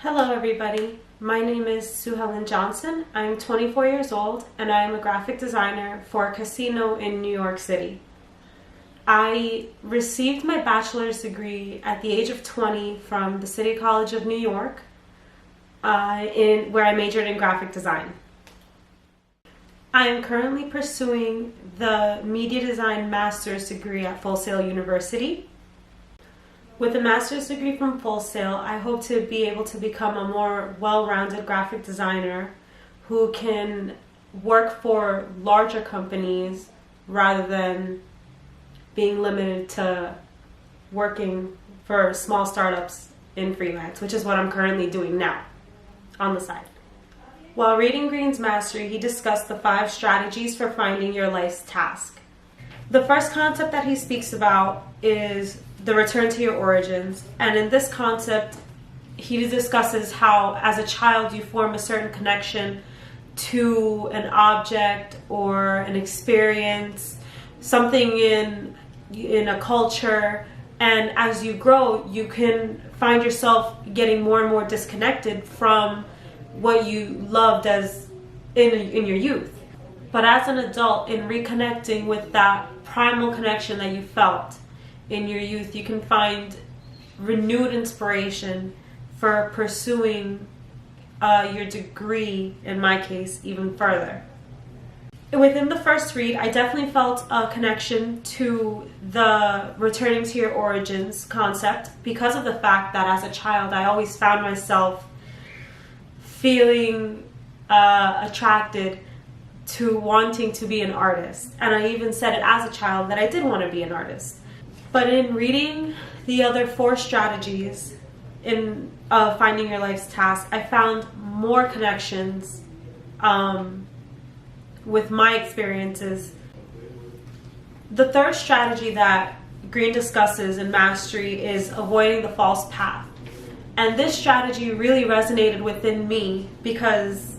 Hello everybody, my name is Sue Helen Johnson. I'm 24 years old and I am a graphic designer for a casino in New York City. I received my bachelor's degree at the age of 20 from the City College of New York, where I majored in graphic design. I am currently pursuing the media design master's degree at Full Sail University. With a master's degree from Full Sail, I hope to be able to become a more well-rounded graphic designer who can work for larger companies rather than being limited to working for small startups in freelance, which is what I'm currently doing now on the side. While reading Greene's Mastery, he discussed the 5 strategies for finding your life's task. The first concept that he speaks about is the return to your origins, and in this concept he discusses how as a child you form a certain connection to an object or an experience, something in a culture, and as you grow you can find yourself getting more and more disconnected from what you loved as in your youth. But as an adult, in reconnecting with that primal connection that you felt in your youth, you can find renewed inspiration for pursuing your degree, in my case, even further. Within the first read, I definitely felt a connection to the returning to your origins concept because of the fact that as a child, I always found myself feeling attracted to wanting to be an artist. And I even said it as a child that I did want to be an artist. But in reading the other 4 strategies in finding your life's task, I found more connections with my experiences. The third strategy that Greene discusses in Mastery is avoiding the false path. And this strategy really resonated within me because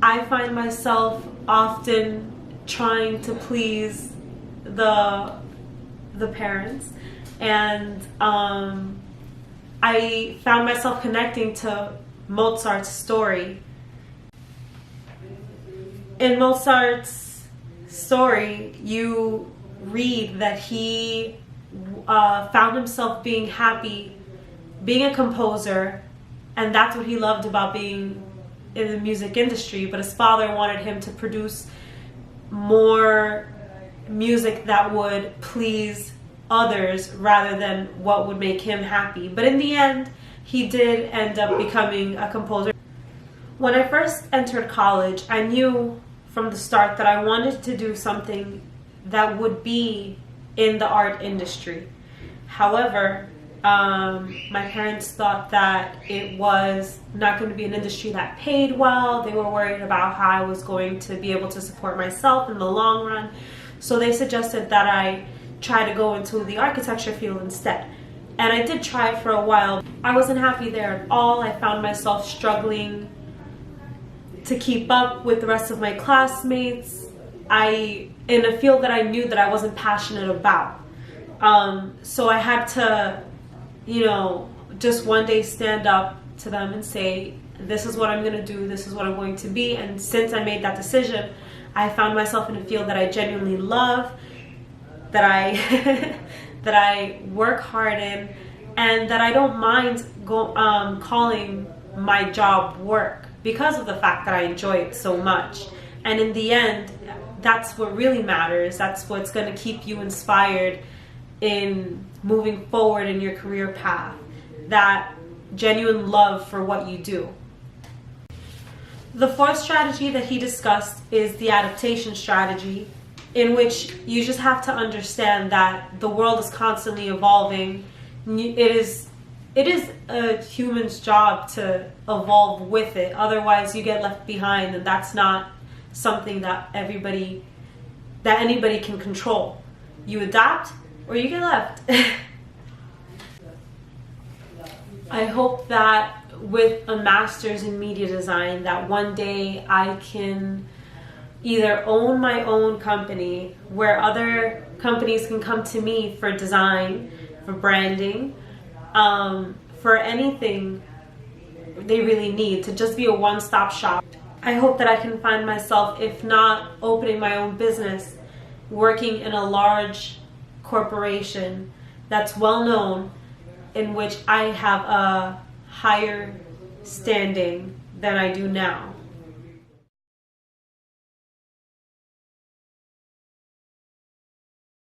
I find myself often trying to please the parents, and I found myself connecting to Mozart's story. In Mozart's story, you read that he found himself being happy, being a composer, and that's what he loved about being in the music industry, but his father wanted him to produce more music that would please others rather than what would make him happy. But in the end, he did end up becoming a composer. When I first entered college, I knew from the start that I wanted to do something that would be in the art industry. However, my parents thought that it was not going to be an industry that paid well. They were worried about how I was going to be able to support myself in the long run. So they suggested that I try to go into the architecture field instead. And I did try for a while. I wasn't happy there at all. I found myself struggling to keep up with the rest of my classmates in a field that I knew that I wasn't passionate about. So I had to, just one day stand up to them and say, this is what I'm going to do, this is what I'm going to be. And since I made that decision, I found myself in a field that I genuinely love, that I work hard in, and that I don't mind calling my job work because of the fact that I enjoy it so much. And in the end, that's what really matters. That's what's going to keep you inspired in moving forward in your career path, that genuine love for what you do. The 4th strategy that he discussed is the adaptation strategy, in which you just have to understand that the world is constantly evolving. It is a human's job to evolve with it, otherwise you get left behind, and that's not something that anybody can control. You adapt or you get left. I hope that with a master's in media design, that one day I can either own my own company where other companies can come to me for design, for branding, for anything they really need, to just be a one-stop shop. I hope that I can find myself, if not opening my own business, working in a large corporation that's well known, in which I have a higher standing than I do now.